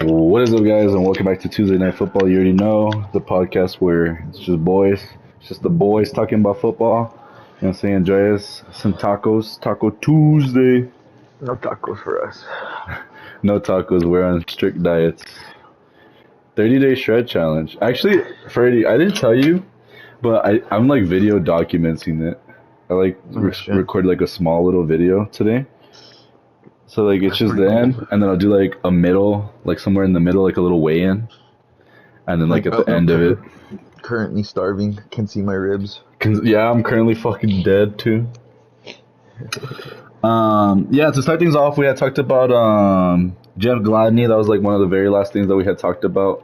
What is up, guys, and welcome back to Tuesday Night Football. You already know the podcast where it's just boys, it's just the boys talking about football. You know what I'm saying? Enjoy us some tacos, Taco Tuesday. No tacos for us. No tacos, we're on strict diets. 30-day shred challenge. Actually, Freddie, I didn't tell you, but I'm like video documenting it. I like Oh, shit. record like a small little video today. So like it's That's just pretty the end, cool. and then I'll do like a middle, like somewhere in the middle, like a little weigh-in, and then like at the end of it. Currently starving. Can see my ribs. Yeah, I'm currently fucking dead too. Yeah, to start things off, we had talked about Jeff Gladney. That was like one of the very last things that we had talked about.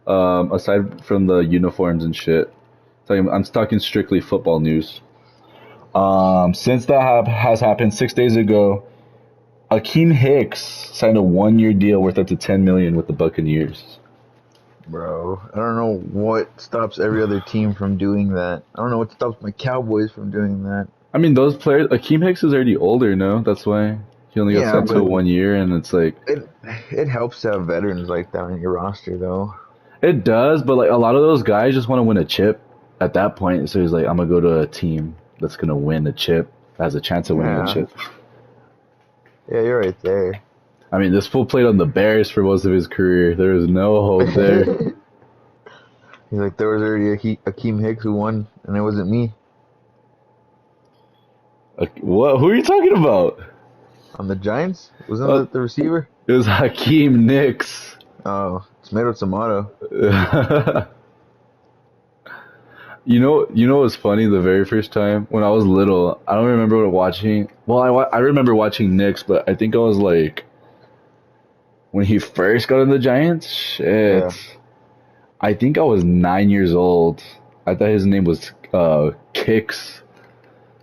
Aside from the uniforms and shit, I'm talking strictly football news. Since that has happened 6 days ago, Akeem Hicks signed a 1-year deal worth up to $10 million with the Buccaneers. Bro, I don't know what stops every other team from doing that. I don't know what stops my Cowboys from doing that. I mean, those players. Akeem Hicks is already older, no? That's why he only got Yeah, signed to but 1 year, and it's like it helps to have veterans like that on your roster, though. it does, but like a lot of those guys just want to win a chip at that point. So he's like, I'm gonna go to a team that's gonna win a chip, has a chance of winning a Yeah, chip. yeah, you're right there. I mean, this fool played on the Bears for most of his career. There is no hope there. He's like, there was already a Akeem Hicks who won, and it wasn't me. What? Who are you talking about? On the Giants? Wasn't Uh, that the receiver? it was Hakeem Nicks. Oh, tomato, tomato. You know what's funny? The very first time when I was little, I don't remember watching. Well, I remember watching Knicks, but I think I was like when he first got in the Giants. Shit, Yeah, I think I was 9 years old. I thought his name was Kicks.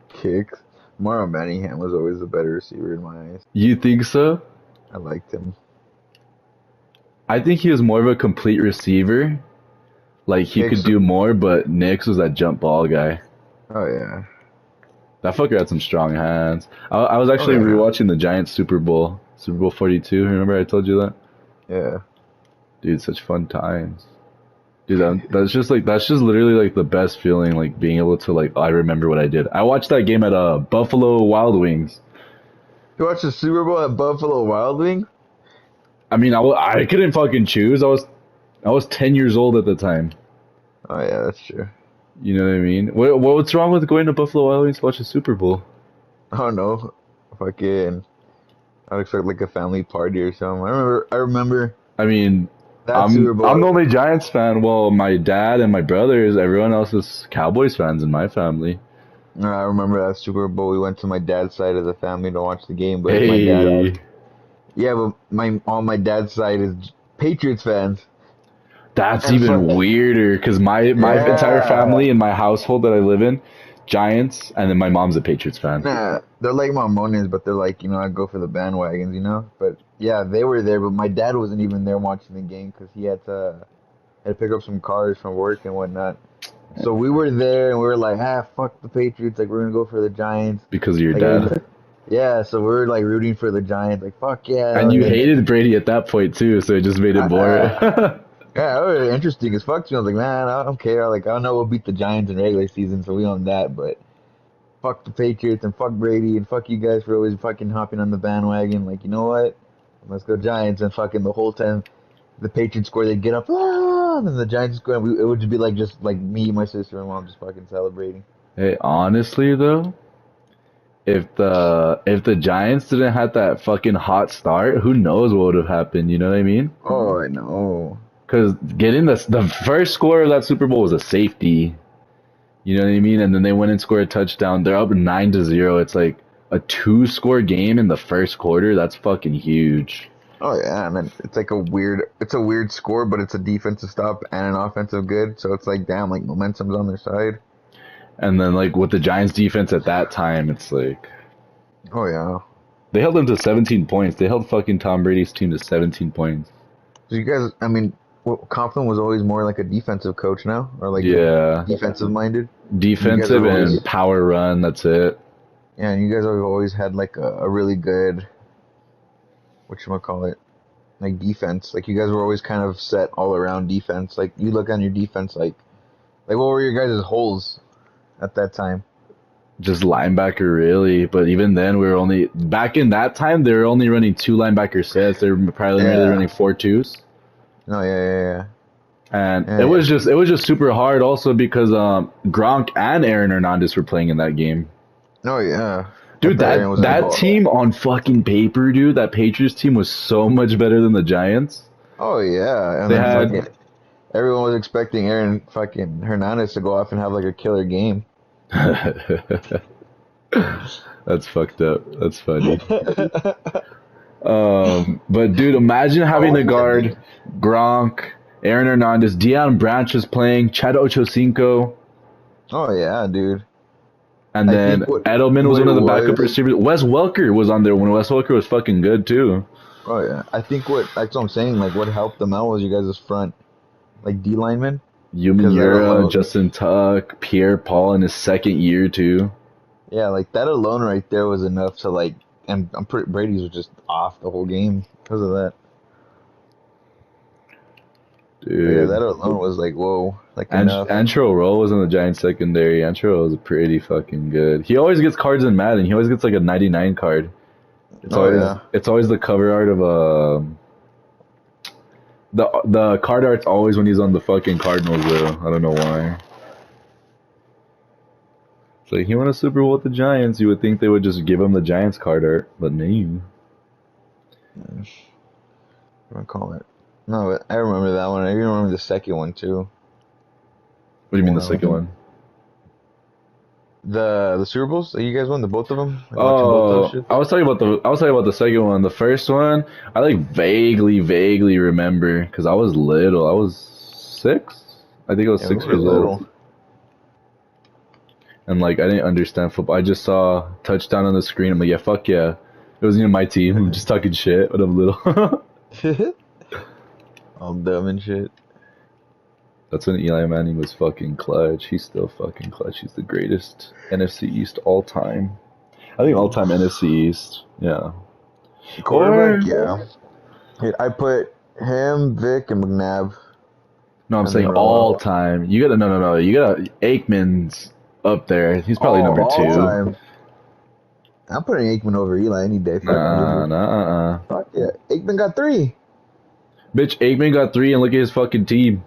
kicks. Mario Manningham was always the better receiver in my eyes. You think so? I liked him. I think he was more of a complete receiver. Like he could Kicks. do more, but Knicks was that jump ball guy. Oh yeah. That fucker had some strong hands. I was Oh actually yeah. rewatching the Giants Super Bowl 42. Remember I told you that? Yeah. Dude, such fun times. Dude, that's just literally like the best feeling, like being able to like I remember what I did. I watched that game at Buffalo Wild Wings. You watched the Super Bowl at Buffalo Wild Wings? I mean, I couldn't fucking choose. I was 10 years old at the time. Oh yeah, that's true. You know what I mean? What's wrong with going to Buffalo Wild Wings to watch a Super Bowl? I don't know. Fucking, I'd expect like a family party or something. I remember I mean, that Super I'm the Bowl. only Giants fan. Well, my dad and my brothers, everyone else is Cowboys fans in my family. I remember that Super Bowl. We went to my dad's side of the family to watch the game, but my dad had, Hey, yeah, but my on my dad's side is Patriots fans. that's And fuck, even weirder because my entire yeah. family in my household that I live in, Giants, and then my mom's a Patriots fan. Nah, they're like Mormons, but they're like, I go for the bandwagons, But yeah, they were there, but my dad wasn't even there watching the game because he had to pick up some cars from work and whatnot. So we were there and we were like, fuck the Patriots, like we're gonna go for the Giants. Because of your Like, dad. yeah, so we were like rooting for the Giants, like fuck yeah. And you And hated Brady at that point tthen, too, so it just made it boring. yeah, it was interesting as fuck. I was like, man, I don't care. Like I know we'll beat the Giants in regular season, so we own that, but. Fuck the Patriots and fuck Brady and fuck you guys for always fucking hopping on the bandwagon. Like, you know what? Let's go Giants. And fucking the whole time the Patriots score, they'd get up, and then the Giants score, and it would just be like me, my sister, and mom just fucking celebrating. Hey, honestly though, if the Giants didn't have that fucking hot start, who knows what would have happened? You know what I mean? Oh, I know. Because getting the first score of that Super Bowl was a safety. You know what I mean? And then they went and scored a touchdown. They're up 9-0. It's like a 2-score game in the first quarter. That's fucking huge. Oh yeah, and then it's a weird score, but it's a defensive stop and an offensive good. So it's like, damn, like momentum's on their side. And then like with the Giants defense at that time, it's like Oh yeah. they held them to 17 points. They held fucking Tom Brady's team to 17 points. So you guys, I mean, Coughlin was always more like a defensive coach now, or like Yeah. defensive minded. You guys Defensive have and always, power run, that's it. yeah, and you guys have always had like a really good, whatchamacallit, like defense. Like you guys were always kind of set all around defense. Like you look on your defense, like what were your guys' holes at that time? Just linebacker, really. But even then, we were only back in that time. They were only running two linebacker sets. They were primarily Yeah. running 4-2s, No, yeah. and Yeah, yeah. it was just super hard. Also because Gronk and Aaron Hernandez were playing in that game. Oh yeah. I Dude, thought Aaron was gonna that go. team on fucking paper, dude, that Patriots team was so much better than the Giants. Oh yeah, and They then had fucking everyone was expecting Aaron fucking Hernandez to go off and have like a killer game. That's fucked up. That's funny. But dude, imagine having to guard Gronk, Aaron Hernandez, Deion Branch is playing, Chad Ochocinco, Oh yeah, dude. and I then think Edelman was what one it of the backup was. receivers. Wes Welker was on there when Wes Welker was fucking good too. Oh yeah, I think what that's what I'm saying. Like what helped them out was you guys' front, like D linemen, Yumin because that Yura, alone, Justin Tuck, Pierre Paul in his second year too. yeah, like that alone right there was enough to like. And I'm pretty Brady's was just off the whole game because of that. But yeah, Dude. that alone was like whoa, like enough. Antro Roll was in the Giants secondary. Antro Roll was pretty fucking good. He always gets cards in Madden. He always gets like a 99 card. Oh yeah. It's always the cover art of the card art's always when he's on the fucking Cardinals though. I don't know why. It's like he won a Super Bowl with the Giants. You would think they would just give him the Giants card art, but no. What do I call it? No, but I remember that one. I even remember the second one too. What do you mean the Wow. second one? The Super Bowls that you guys won, the both of them. Like watching both those Oh, shit. I was talking about the second one. The first one, I like vaguely remember because I was little. I was 6. I think I was Yeah, we 6 were years old, little. and like I didn't understand football. I just saw touchdown on the screen. I'm like, yeah, fuck yeah. It wasn't even my team. I'm just talking shit when I'm little. All dumb and shit. That's when Eli Manning was fucking clutch. He's still fucking clutch. He's the greatest NFC East all time. I think all time NFC East. Yeah. Or Quarterback, yeah. I put him, Vic, and McNabb, no, I'm and then saying roll all out. time. You gotta no. You gotta Aikman's up there. He's probably Oh, number all 2. time. I'm putting Aikman over Eli any day. Fuck, I'm Nah, just nah. fuck yeah. Aikman got 3. Bitch, Aikman got 3, and look at his fucking team.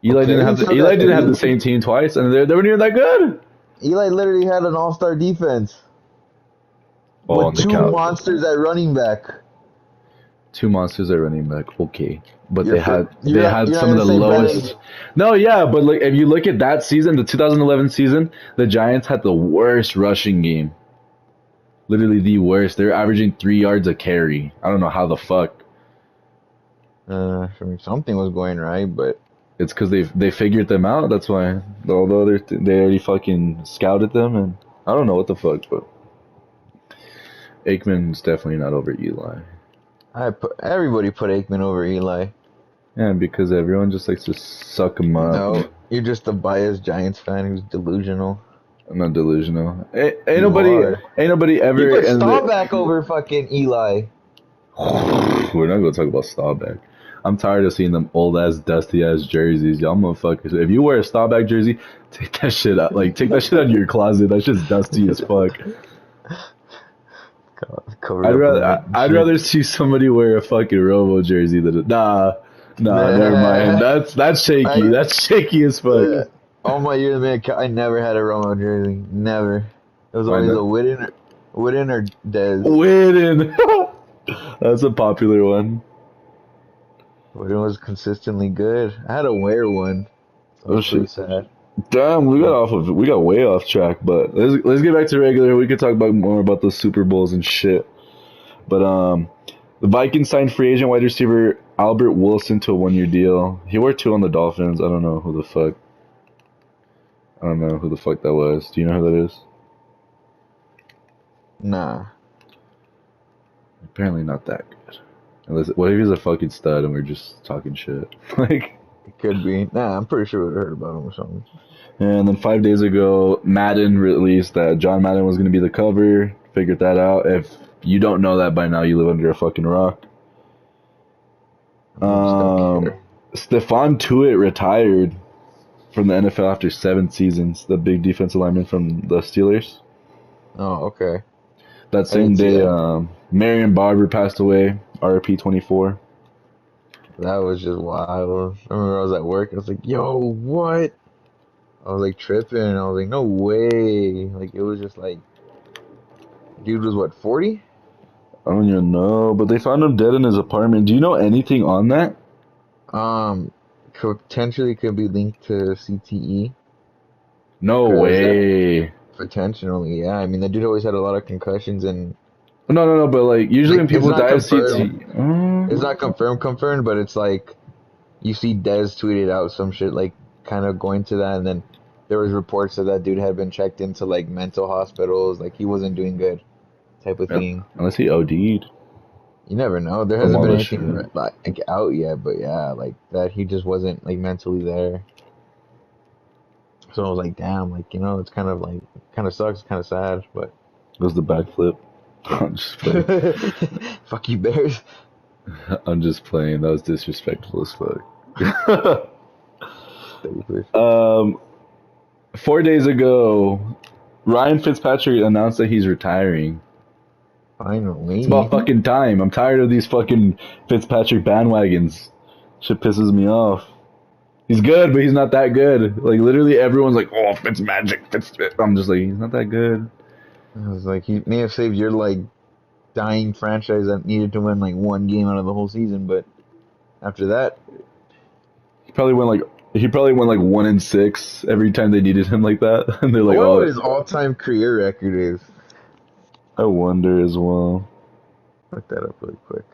Okay, he still Eli got didn't have the 3. same team twice, and they weren't even that good. Eli literally had an all-star defense Oh, with on the 2 couch. monsters at running back. 2 monsters at running back, okay, but You're fit. they had You're not some of gonna the say lowest. No, yeah, but like if you look at that season, the 2011 season, the Giants had the worst rushing game, literally the worst. They're averaging 3 yards a carry. I don't know how the fuck. I mean, something was going right, but It's because they figured them out. That's why. Although they already fucking scouted them, and I don't know what the fuck, but Aikman's definitely not over Eli. everybody put Aikman over Eli. Yeah, because everyone just likes to suck him up. No, you're just a biased Giants fan who's delusional. I'm not delusional. You are. Ain't nobody You ever. put In Staubach over fucking Eli. We're not gonna talk about Staubach. I'm tired of seeing them old ass, dusty ass jerseys. Y'all motherfuckers. If you wear a Staubach jersey, take that shit out. Like take that shit out of your closet. That shit's dusty as fuck. Covered up with I'd shit. rather see somebody wear a fucking Robo jersey than nah. Never mind. Nah. That's shaky. I, That's shaky as fuck. all my years, man, I never had a Romo jersey. Never. It was Why always not? a Wooden or Dez. Witten. That's a popular one. Wooden was consistently good. I had to wear one. So Oh it's pretty shit. sad. Damn, we got way off track, but let's get back to regular. We could talk about more about the Super Bowls and shit. But the Vikings signed free agent wide receiver Albert Wilson to a 1-year deal. He wore 2 on the Dolphins. I don't know who the fuck. I don't know who the fuck that was. Do you know who that is? Nah. Apparently not that good. Unless, what if he's a fucking stud and we're just talking shit? Like, It could be. Nah, I'm pretty sure we heard about him or something. and then 5 days ago, Madden released that John Madden was going to be the cover. Figured that out. If you don't know that by now, you live under a fucking rock. I just don't Um, care. Stephon Tuitt retired from the NFL after 7 seasons. The big defensive lineman from the Steelers. Oh, okay. That I same didn't see day, that. Marion Barber passed away. RP 24. That was just wild. I remember I was at work. I was like, "Yo, what?" I was like tripping. I was like, "No way!" Like it was just like, dude was what 40? I don't even know, but they found him dead in his apartment. Do you know anything on that? Um, Potentially could be linked to CTE No because way. potentially, yeah. I mean, the dude always had a lot of concussions and No, no, no. But like, usually like when it's people not die of confirmed. CT, It's not confirmed, but it's like you see Dez tweeted out some shit like kind of going to that, and then there was reports that that dude had been checked into like mental hospitals, like he wasn't doing good, type of thing. unless he OD'd You never know. There from hasn't all been that anything shit. like out yet, but yeah, like that he just wasn't like mentally there. So I was like, damn, like it's kind of like kind of sucks, kind of sad, but It was the backflip. I'm just playing. fuck you, Bears. I'm just playing. That was disrespectful as fuck. Stupid. um, 4 days ago, Ryan Fitzpatrick announced that he's retiring. It's about Finally. fucking time. I'm tired of these fucking Fitzpatrick bandwagons. Shit pisses me off. He's good, but he's not that good. Like literally, everyone's like, "Oh, Fitzmagic, Fitz." I'm just like, he's not that good. I was like, he may have saved your like dying franchise that needed to win like one game out of the whole season, but after that, He probably went like 1-6 every time they needed him like that, and they're I like, wonder what "Oh, his all-time career record is. I wonder as well." Look that up really quick.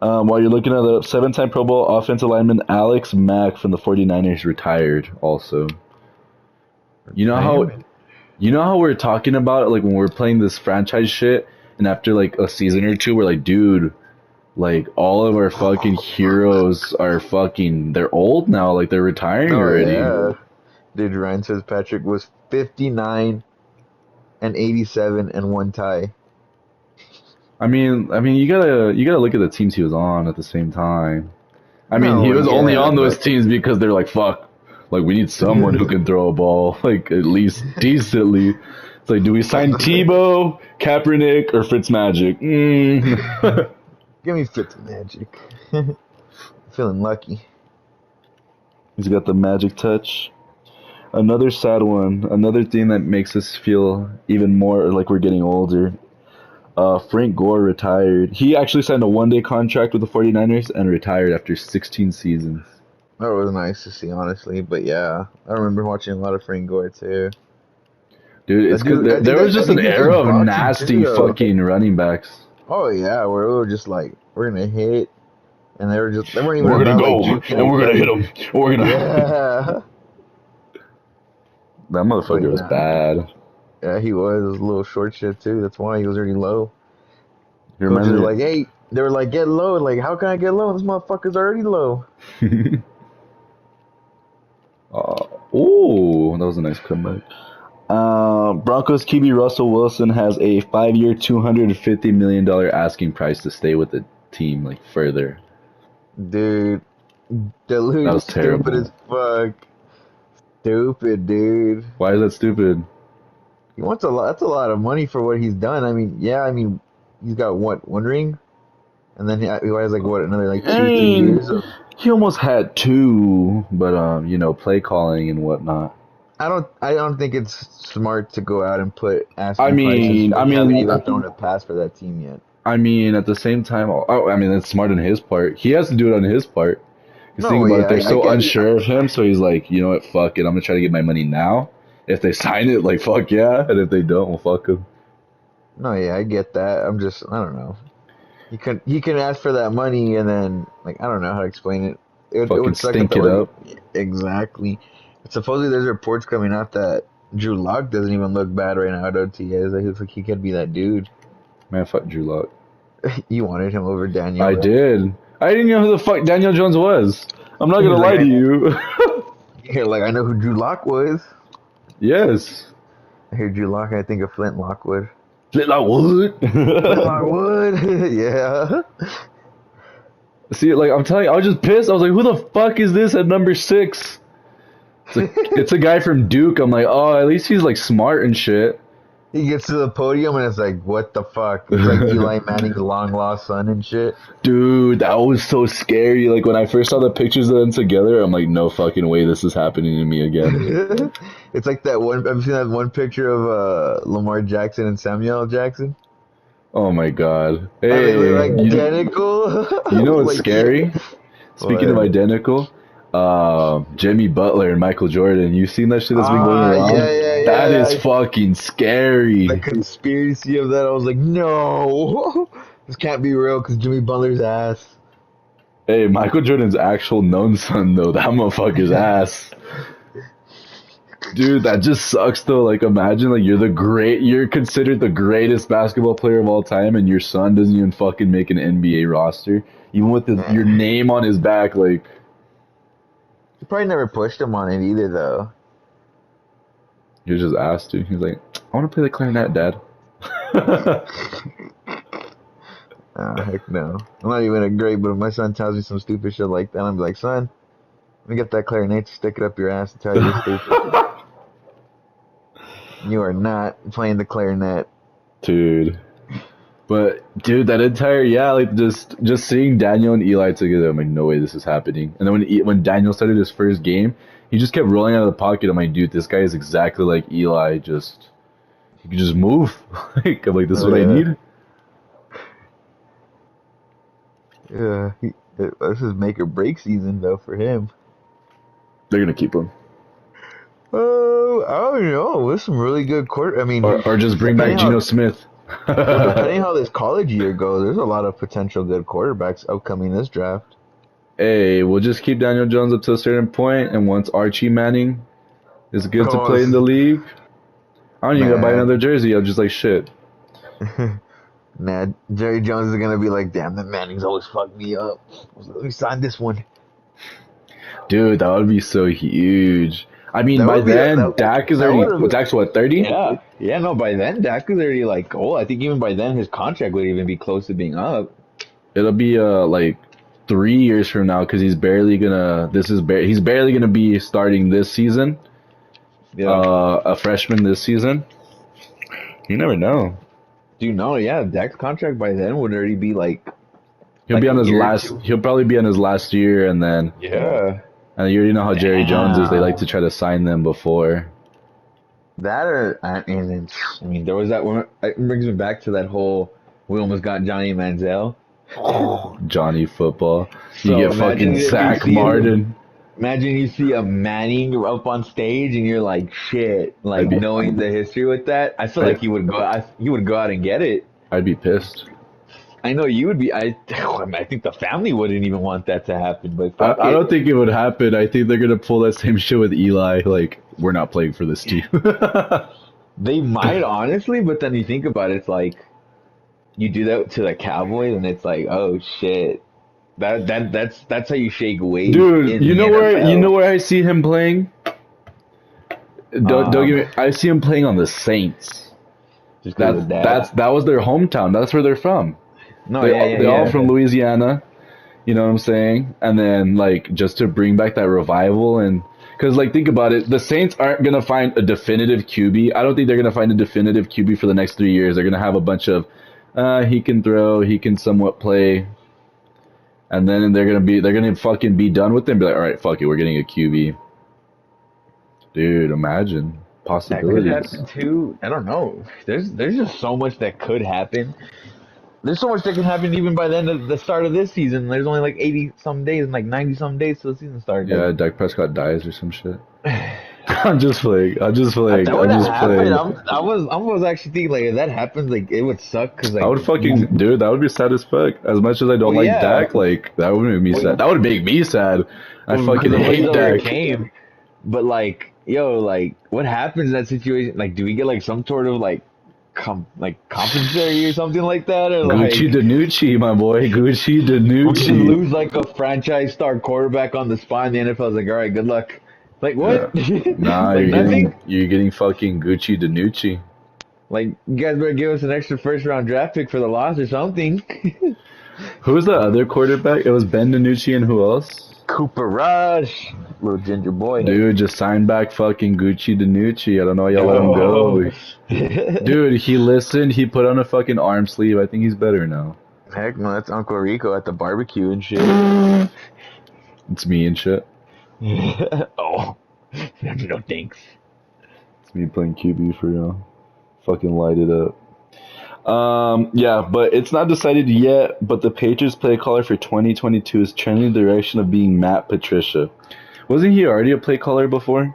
While you're looking at the 7-time Pro Bowl offensive lineman Alex Mack from the 49ers retired also. You know how Retirement. you know how we're talking about it, like when we're playing this franchise shit, and after like a season or two, we're like, dude, like all of our fucking heroes are fucking they're old now, like they're retiring Oh already. yeah, dude. Ryan Fitzpatrick was 59 and 87 and one tie. I mean, you gotta look at the teams he was on at the same time. I mean, he No, was only yeah, on those but teams because they're like, fuck, like we need someone who can throw a ball, like at least decently. It's like, do we sign Tebow, Kaepernick, or Fitzmagic? give me Fitzmagic. Feeling lucky. He's got the magic touch. Another sad one. Another thing that makes us feel even more like we're getting older. Frank Gore retired. He actually signed a 1-day contract with the 49ers and retired after 16 seasons. That was nice to see, honestly. But yeah, I remember watching a lot of Frank Gore too. Dude, it's That because dude, there was I just an think he era plays of boxing too, nasty though. fucking running backs. Oh yeah, where we were just like, we're gonna hit, and they weren't even We're gonna about like go juking and each we're gonna hit other. him. We're gonna. Yeah, That but motherfucker was yeah, bad. yeah, he was a little short shit too. That's why he was already low. You Coaches are remember? like, hey, they were like, get low. Like, how can I get low? This motherfucker's already low. Ooh, that was a nice comeback. Broncos QB Russell Wilson has a 5-year, $250 million asking price to stay with the team like further. Dude, the That dude's was stupid terrible. as fuck. Stupid, dude. Why is that stupid? He wants a lot. That's a lot of money for what he's done. I mean, yeah. I mean, he's got what, one ring, and then he has like what, another like I 2 3 years mean, of. he almost had two, but play calling and whatnot. I don't think it's smart to go out and put I asking prices mean, I when you haven't mean, even thrown a pass for that team yet. I mean, at the same time, oh, I mean, that's smart on his part. He has to do it on his part. Because think No, about it, yeah, they're I so get. unsure of him, so he's like, you know what, fuck it, I'm gonna try to get my money now. If they sign it, like, fuck yeah, and if they don't, well, fuck him. No, yeah, I get that. I don't know. He can ask for that money and then like I don't know how to explain it. It Fucking would suck if stink the it up. exactly. Supposedly there's reports coming out that Drew Lock doesn't even look bad right now at OTAs. Like, it's like he could be that dude. Man, fuck Drew Lock. You wanted him over I Daniel. did. I didn't know who the fuck Daniel Jones was. I'm not gonna He's like lie to you. I know who Drew Lock was. Yes. I hear Drew Lock, I think of Flint Lockwood. Flint Lockwood. Flint Lockwood, yeah. See, like I'm telling you, I was just pissed. I was like, who the fuck is this at number 6? It's a guy from Duke. I'm like, oh, at least he's like smart and shit. He gets to the podium and it's like, what the fuck? It's like Eli Manning's long lost son and shit. Dude, that was so scary. Like when I first saw the pictures of them together, I'm like, no fucking way this is happening to me again. It's like that one. I've seen that one picture of Lamar Jackson and Samuel L. Jackson. Oh my god. They Hey, look identical. you know what's Like, scary? Speaking of what? identical, Jimmy Butler and Michael Jordan. You seen that shit that's been going around? Yeah. That is fucking scary. The conspiracy of that, I was like, no, this can't be real because Jimmy Butler's ass. Hey, Michael Jordan's actual known son though, that motherfucker's ass. Dude, that just sucks though. Like imagine like you're considered the greatest basketball player of all time and your son doesn't even fucking make an NBA roster. Even with your name on his back, like He probably never pushed him on it either, though. he was just asked to. He's like, I want to play the clarinet, Dad. Heck no. I'm not even a great, but if my son tells me some stupid shit like that, I'm like, son, let me get that clarinet, stick it up your ass and tell you you're stupid. You are not playing the clarinet. Dude. But dude, that entire like just seeing Daniel and Eli together, I'm like, no way this is happening. And then when Daniel started his first game, he just kept rolling out of the pocket. I'm like, dude, this guy is exactly like Eli. He can just move. Like, I'm like, this is what I need. Yeah, this is make or break season though for him. They're gonna keep him, Oh, I don't know. There's some really good I mean, or just bring back Geno Smith. well, depending how this college year goes, there's a lot of potential good quarterbacks upcoming this draft. Hey, we'll just keep Daniel Jones up to a certain point, and once Archie Manning is good to play in the league, I don't even gotta buy another jersey. I'm just like, shit. Nah, Jerry Jones is gonna be like, damn, that Manning's always fucked me up. Let me sign this one. Dude, that would be so huge. I mean, by then, Dak is already, Dak's what, 30? Yeah, no, by then, Dak is already like, oh, I think even by then his contract would even be close to being up. It'll be like 3 years from now because he's barely gonna be starting this season. Yeah. A freshman this season. You never know. Do you know? Yeah, Dak's contract by then would already be like. He'll be on his last. He'll probably be on his last year, and then. Yeah. And you already know how Jerry Jones is. They like to try to sign them before. That or I mean, there was that one. It brings me back to that whole. We almost got Johnny Manziel. Johnny football. You get fucking Zach Martin. Imagine you see a Manning up on stage and you're like, shit. Like knowing the history with that, I feel like he would go. He would go out and get it. I'd be pissed. I know you would be. I think the family wouldn't even want that to happen. But I don't think it would happen. I think they're gonna pull that same shit with Eli. Like, we're not playing for this team. They might honestly, but then you think about it, it's like you do that to the Cowboys, and it's like, oh shit. That's how you shake weight. Dude, you know where I see him playing? Don't get me. I see him playing on the Saints. That was their hometown. That's where they're from. No, they're all from Louisiana. You know what I'm saying? And then like just to bring back that revival and because like think about it, the Saints aren't gonna find a definitive QB. I don't think they're gonna find a definitive QB for the next 3 years. They're gonna have a bunch of he can throw, he can somewhat play. And then they're gonna fucking be done with them. Be like, all right, fuck it, we're getting a QB. Dude, imagine possibilities. That could happen too. I don't know. There's just so much that could happen. There's so much that can happen even by then at the start of this season. There's only like 80 some days and like 90 some days till the season starts. Yeah, Dak Prescott dies or some shit. I'm just playing. I was actually thinking like if that happens, like it would suck because like I would fucking dude. That would be sad as fuck. As much as I don't like Dak, like that would make me sad. That would make me sad. I fucking hate Dak. But like, yo, like what happens in that situation? Like, do we get like some sort of like compensatory or something like that? Or Gucci Danucci, my boy, Gucci Danucci. We lose like a franchise star quarterback on the spot, and the NFL's like, all right, good luck. Like what? Yeah. Nah, like, you're getting fucking Gucci Danucci. Like you guys better give us an extra first round draft pick for the loss or something. Who was the other quarterback? It was Ben DiNucci and who else? Cooper Rush, little ginger boy. Dude, just signed back fucking Gucci DiNucci. I don't know why y'all let him No. go. Dude, he listened. He put on a fucking arm sleeve. I think he's better now. Heck no, that's Uncle Rico at the barbecue and shit. It's me and shit. Oh, no thanks. It's me playing QB for y'all. Fucking light it up. Yeah, but it's not decided yet. But the Patriots play caller for 2022 is trending in the direction of being Matt Patricia. Wasn't he already a play caller before?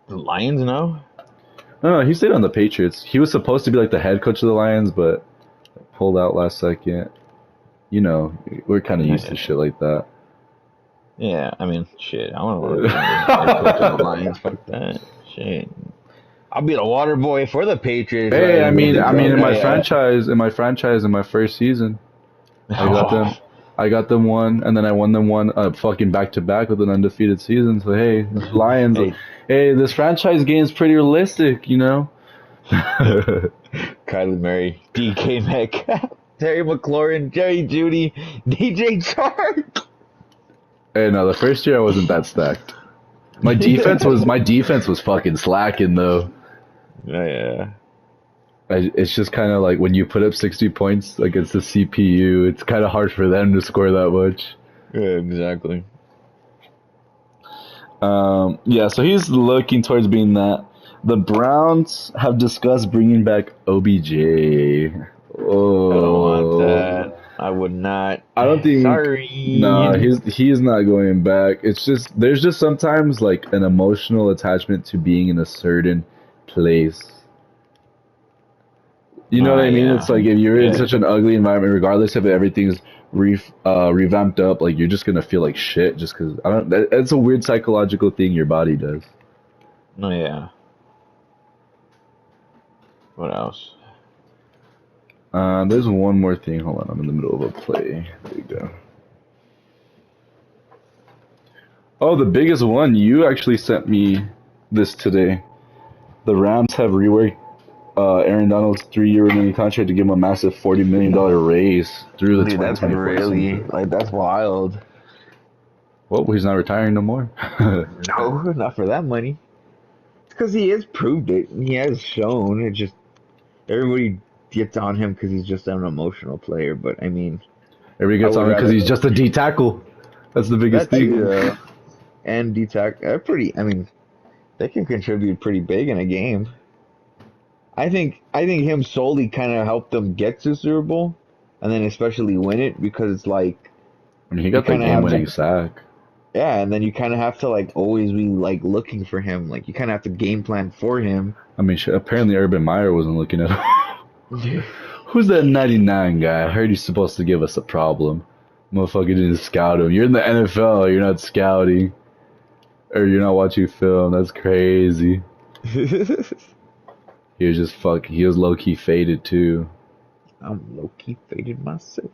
The Lions, no? No, he stayed on the Patriots. He was supposed to be like the head coach of the Lions, but pulled out last second. You know, we're kind of used to shit like that. Yeah, I mean, shit. I want to work for the Lions. Fuck that. Shit. I'll be the water boy for the Patriots. Hey, right? I mean, in my franchise, in my first season, I got them one, and then I won them one, fucking back to back with an undefeated season. So hey, Lions, hey, this franchise game's pretty realistic, you know. Kyler Murray, DK Metcalf, Terry McLaurin, Jerry Jeudy, DJ Chark. Hey, no, the first year I wasn't that stacked. My defense was fucking slacking though. Yeah. It's just kind of like when you put up 60 points against the CPU, it's kind of hard for them to score that much. Yeah, exactly. Yeah, so he's looking towards being that. The Browns have discussed bringing back OBJ. Oh, I don't want that. I would not. I don't think. Sorry. Nah, he's not going back. It's just there's just sometimes like an emotional attachment to being in a certain place. You know what I mean? Yeah. It's like if you're in such an ugly environment, regardless if everything's revamped up, like you're just gonna feel like shit just because I don't. It's a weird psychological thing your body does. Oh, yeah. What else? There's one more thing. Hold on, I'm in the middle of a play. There you go. Oh, the biggest one. You actually sent me this today. The Rams have reworked Aaron Donald's 3-year remaining contract to give him a massive $40 million raise through the 2024 season. Like, that's wild. Well, he's not retiring no more. No, not for that money. Because he has proved it. He has shown. It just everybody gets on him because he's just an emotional player. But I mean, Everybody gets on him because he's just a D tackle. That's the biggest thing. And D tackle, pretty. I mean, they can contribute pretty big in a game. I think him solely kind of helped them get to Super Bowl, and then especially win it because it's like. I mean, he got the game-winning sack. Yeah, and then you kind of have to like always be like looking for him. Like you kind of have to game plan for him. I mean, apparently Urban Meyer wasn't looking at him. Who's that 99 guy? I heard he's supposed to give us a problem. Motherfucker didn't scout him. You're in the NFL. You're not scouting, or you're not watching film. That's crazy. He was just He was low key faded too. I'm low key faded myself.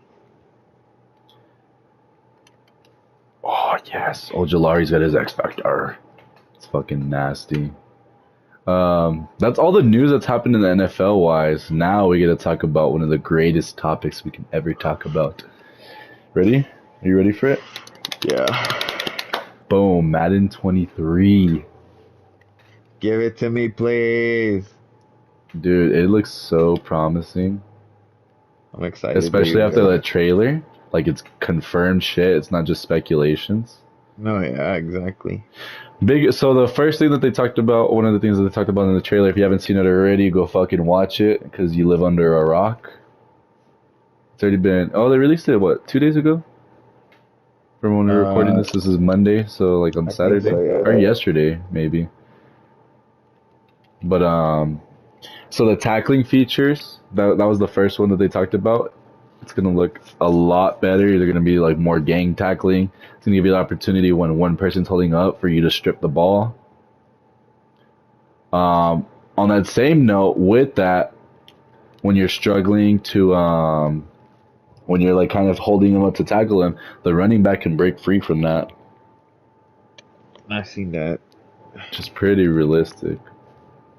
Oh yes, Ojolari's got his X Factor. It's fucking nasty. That's all the news that's happened in the NFL wise. Now we get to talk about one of the greatest topics we can ever talk about. Ready? Are you ready for it? Yeah. Boom, Madden 23. Give it to me, please. Dude, it looks so promising. I'm excited. Especially after the trailer. Like, it's confirmed shit. It's not just speculations. No, yeah, exactly. So the first thing that they talked about, one of the things that they talked about in the trailer, if you haven't seen it already, go fucking watch it, because you live under a rock. It's already been... Oh, they released it, what, 2 days ago? From when we're recording this is Monday, so like on Saturday? So, yeah. Or yesterday, maybe. But, so the tackling features, that was the first one that they talked about. It's going to look a lot better. They're going to be like more gang tackling. It's going to give you the opportunity when one person's holding up for you to strip the ball. On that same note, with that, when you're struggling to, when you're like kind of holding him up to tackle him, the running back can break free from that. I've seen that. Just pretty realistic.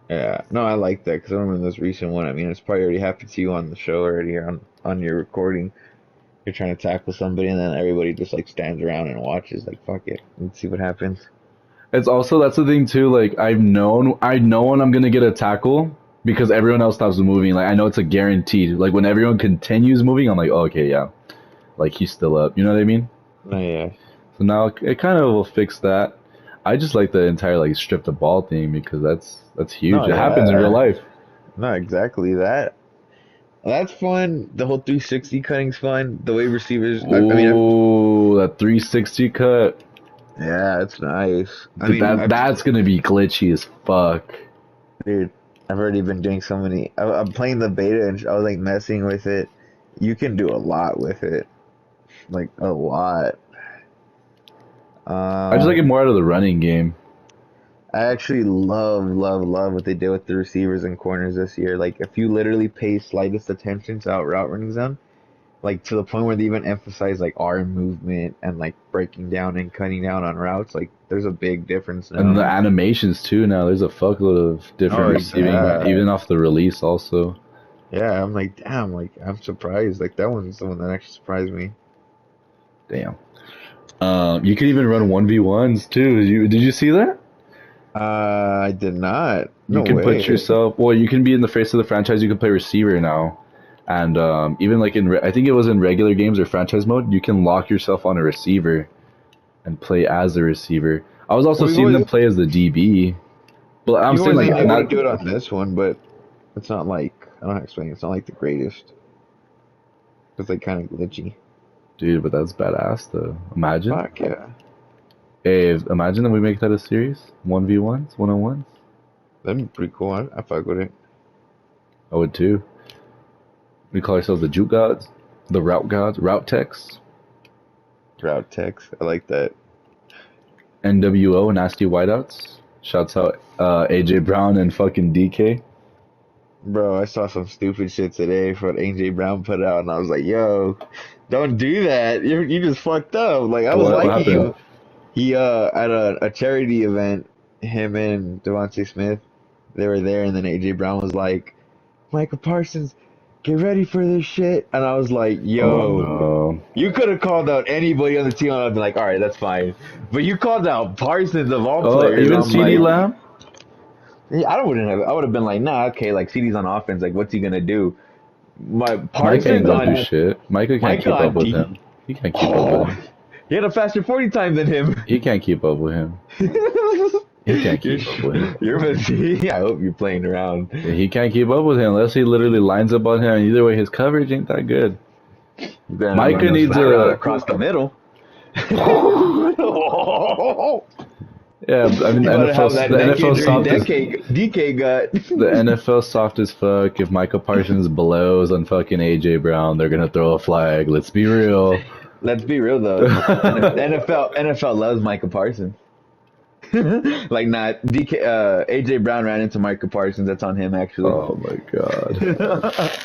Yeah, no, I like that because I remember this recent one. I mean, it's probably already happened to you on the show already on your recording. You're trying to tackle somebody, and then everybody just like stands around and watches. Like, fuck it, let's see what happens. It's also that's the thing too. Like I know when I'm gonna get a tackle because everyone else stops moving. Like I know it's a guaranteed. Like when everyone continues moving, I'm like, oh, okay, yeah, like he's still up. You know what I mean? Oh yeah. So now it kind of will fix that. I just like the entire like strip the ball thing because that's huge. No, It happens in real yeah. life. No, exactly that. That's fun. The whole 360 cutting's fun. The way receivers, Oh, that 360 cut. yeah, it's nice. That's gonna be glitchy as fuck. Dude, I've already been doing so many. I'm playing the beta and I was like messing with it. You can do a lot with it, like a lot. I just like it Um, more out of the running game. I actually love what they did with the receivers and corners this year. Like, if you literally pay slightest attention to how route running's done, like to the point where they even emphasize like arm movement and like breaking down and cutting down on routes, like there's a big difference And the now. animations too now. There's a fuckload of different Oh receiving, yeah, even off the release also. yeah. I'm like, damn, like I'm surprised. Like that one's the one that actually surprised me. Damn. You can even run 1v1s too. Did you see that? I did not. You No can put way. yourself. Well, you can be in the face of the franchise. You can play receiver now, and even like I think it was in regular games or franchise mode, you can lock yourself on a receiver and play as a receiver. I was also Well, seeing them play as the DB, but I'm you've saying always like been able to not, do it on this one, but it's not like I don't know how to explain. It's not like the greatest. It's like kind of glitchy. dude. But that's badass though. Imagine, Fuck yeah, hey, imagine that we make that a series, 1v1s, 1-on-1s. that'd be pretty cool. I fuck with it. I would too. We call ourselves the juke gods, the route gods, route techs, Route text. I like that. NWO, nasty whiteouts. Shouts out AJ Brown and fucking DK. Bro, I saw some stupid shit today for what AJ Brown put out, and I was like, "Yo, don't do that. You just fucked up." Like I was What liking happened? him. He at a charity event, him and Devontae Smith, they were there, and then AJ Brown was like, "Michael Parsons, get ready for this shit," and I was like, Oh "Yo." no. You could have called out anybody on the team, and I'd be like, "All right, that's fine." But you called out Parsons of all Oh, players. even I'm CD like, Lamb. yeah, I wouldn't have. I would have been like, nah, okay, like CD's on offense. Like, what's he gonna do? My Micah ain't Parsons gonna do on shit. Micah can't Micah keep up on with D. him. He can't keep up with Oh, him. he had a faster 40 time than him. He can't keep up with him. He can't you're keep up with him. you're messy. I hope you're playing around. Yeah, he can't keep up with him unless he literally lines up on him. Either way, his coverage ain't that good. You better run Micah no needs slant route a. across the middle. Yeah, I mean You better have the that neck NFL injury soft as DK got. the NFL soft as fuck. If Micah Parsons blows on fucking AJ Brown, they're gonna throw a flag. Let's be real. Let's be real though. NFL loves Micah Parsons. Like not DK AJ Brown ran into Micah Parsons. That's on him actually. Oh my god.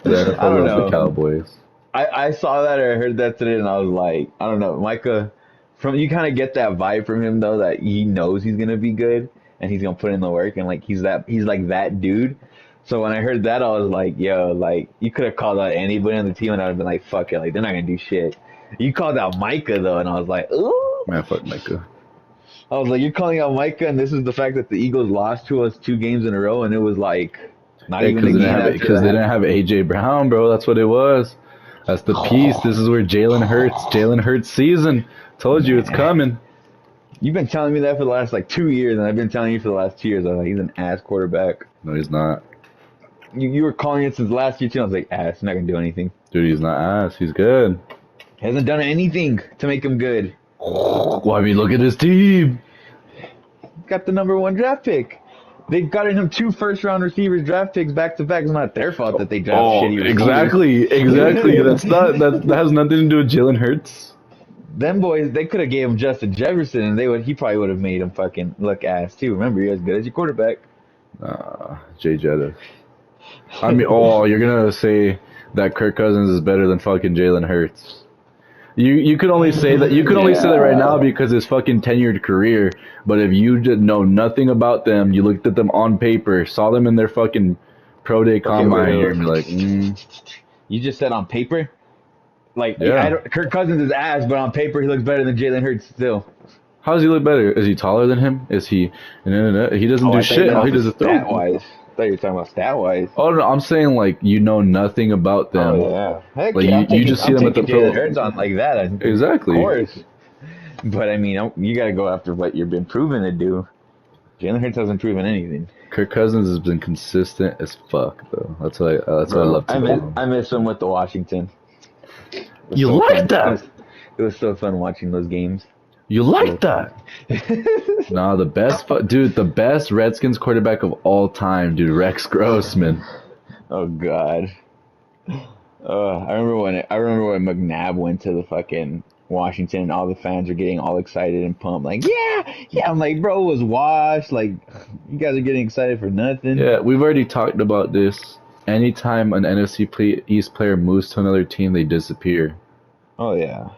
The I NFL don't loves the know. Cowboys. I saw that or I heard that today and I was like, I don't know. Micah from you kind of get that vibe from him though that he knows he's gonna be good and he's gonna put in the work and like he's like that dude. So when I heard that I was like, yo, like you could have called out anybody on the team and I'd have been like, fuck it, like they're not gonna do shit. You called out Micah though and I was like, ooh. Man, fuck Micah. I was like, you're calling out Micah, and this is the fact that the Eagles lost to us 2 games in a row, and it was like not Yeah, even a game after because they that. didn't have AJ Brown, bro. That's what it was. That's the piece. This is where Jalen Hurts season. Told you it's Man, coming. you've been telling me that for the last like 2 years, and I've been telling you for the last 2 years. I was like, he's an ass quarterback. No, he's not. You were calling it since last year too. I was like, ass, not gonna do anything. Dude, he's not ass. He's good. He hasn't done anything to make him good. Well, I mean, look at his team. Got the #1 draft pick. They've gotten him 2 first-round receivers draft picks back to back. It's not their fault that they draft shitty receivers. Exactly. That has nothing to do with Jalen Hurts. Them boys, they could have gave him Justin Jefferson, and he probably would have made him fucking look ass too. Remember, you're as good as your quarterback. Jay Jetta. I mean, you're gonna say that Kirk Cousins is better than fucking Jalen Hurts. You could only say that right now because his fucking tenured career. But if you did know nothing about them, you looked at them on paper, saw them in their fucking pro day combine, you're gonna be like, You just said on paper. Like, Yeah. Kirk Cousins is ass, but on paper he looks better than Jalen Hurts still. How does he look better? Is he taller than him? Is he? No, no, no. He doesn't Oh, do I thought you shit. meant All he off of does is throw. stat wise. I thought you were talking about stat wise. Oh no, I'm saying like you know nothing about Oh them. yeah, heck Like yeah, you just see I'm them at the taking Jalen pro. Hurts on like that. Of Exactly. course, but I mean, you got to go after what you've been proven to do. Jalen Hurts hasn't proven anything, Kirk Cousins has been consistent as fuck though. That's why I bro. love to call him. I miss him with the Washington. It was You so like fun. that? It was so fun watching those games. You So like fun. that? Nah, dude, the best Redskins quarterback of all time, dude, Rex Grossman. Oh God. I remember when McNabb went to the fucking Washington and all the fans were getting all excited and pumped like yeah. I'm like, bro, it was washed. Like, you guys are getting excited for nothing. Yeah, we've already talked about this. Anytime an East player moves to another team, they disappear. Oh yeah.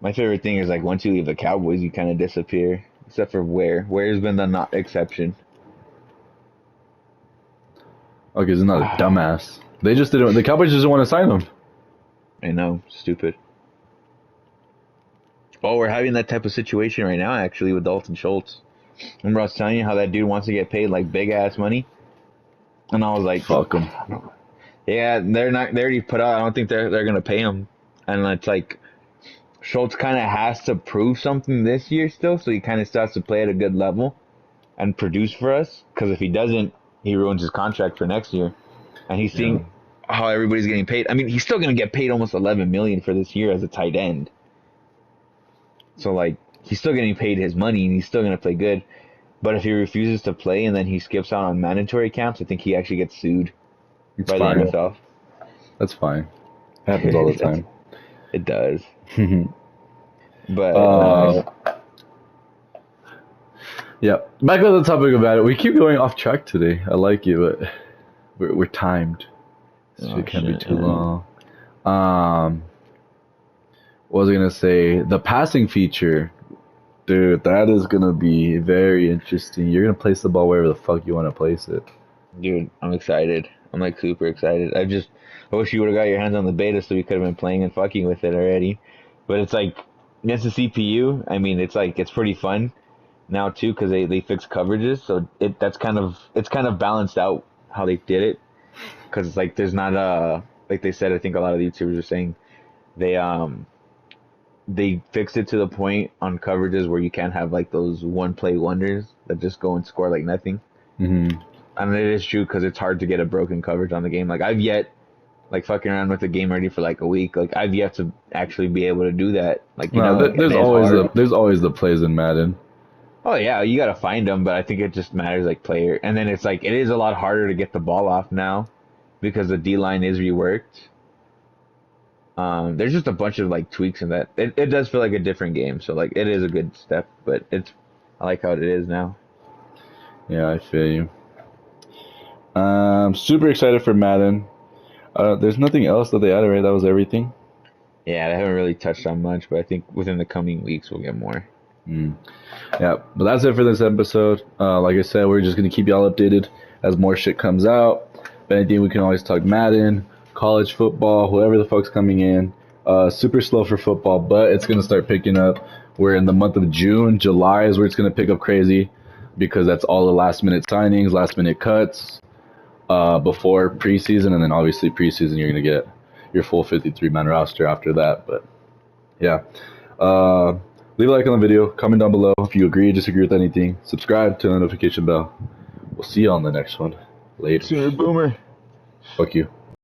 My favorite thing is like once you leave the Cowboys, you kind of disappear. Except for Ware. Ware's been the not exception. Okay, he's not a dumbass. They just didn't. The Cowboys just didn't want to sign him. I know, stupid. Oh, we're having that type of situation right now, actually, with Dalton Schultz. Remember I was telling you how that dude wants to get paid like big ass money, and I was like, Fuck him. yeah, they're not. They already put out. I don't think they're gonna pay him, and it's like Schultz kind of has to prove something this year still, so he kind of still has to play at a good level and produce for us. Because if he doesn't, he ruins his contract for next year, and he's Yeah. seeing how everybody's getting paid. I mean, he's still gonna get paid almost 11 million for this year as a tight end. So like he's still getting paid his money and he's still gonna play good. But if he refuses to play and then he skips out on mandatory camps, I think he actually gets sued It's by fine. the NFL. That's fine. Happens all the time. It does. But Yeah. Back on the topic about it. We keep going off track today. I like it, but we're timed. So it can't be too long. What was I gonna say? The passing feature, dude, that is gonna be very interesting. You're gonna place the ball wherever the fuck you want to place it. dude, I'm excited. I'm like super excited. I wish you would have got your hands on the beta so we could have been playing and fucking with it already. But it's like it's a CPU. I mean, it's pretty fun now too because they fix coverages, so it's kind of balanced out how they did it because it's like there's not like they said. I think a lot of the YouTubers are saying they fixed it to the point on coverages where you can't have like those one play wonders that just go and score like nothing. Mm-hmm. And it is true because it's hard to get a broken coverage on the game. Like I've yet, like fucking around with the game already for like a week. Like I've yet to actually be able to do that. Like you know, No, like, and it's hard. there's always the plays in Madden. Oh yeah, you gotta find them, but I think it just matters like player. And then it's like it is a lot harder to get the ball off now because the D line is reworked. There's just a bunch of like tweaks in that. It does feel like a different game, so like it is a good step, but I like how it is now. Yeah, I feel you. Super excited for Madden. There's nothing else that they added, right? That was everything. Yeah, I haven't really touched on much, but I think within the coming weeks we'll get more. Yeah, but that's it for this episode. Like I said, we're just gonna keep y'all updated as more shit comes out. If anything, we can always talk Madden, college football, whoever the fuck's coming in. Super slow for football, but it's gonna start picking up. We're in the month of June. July is where it's gonna pick up crazy because that's all the last minute signings, last minute cuts before preseason, and then obviously preseason you're gonna get your full 53-man roster after that. But yeah. Leave a like on the video, comment down below if you agree or disagree with anything. Subscribe, turn the notification bell. We'll see you on the next one. Later. Sooner boomer. Fuck you.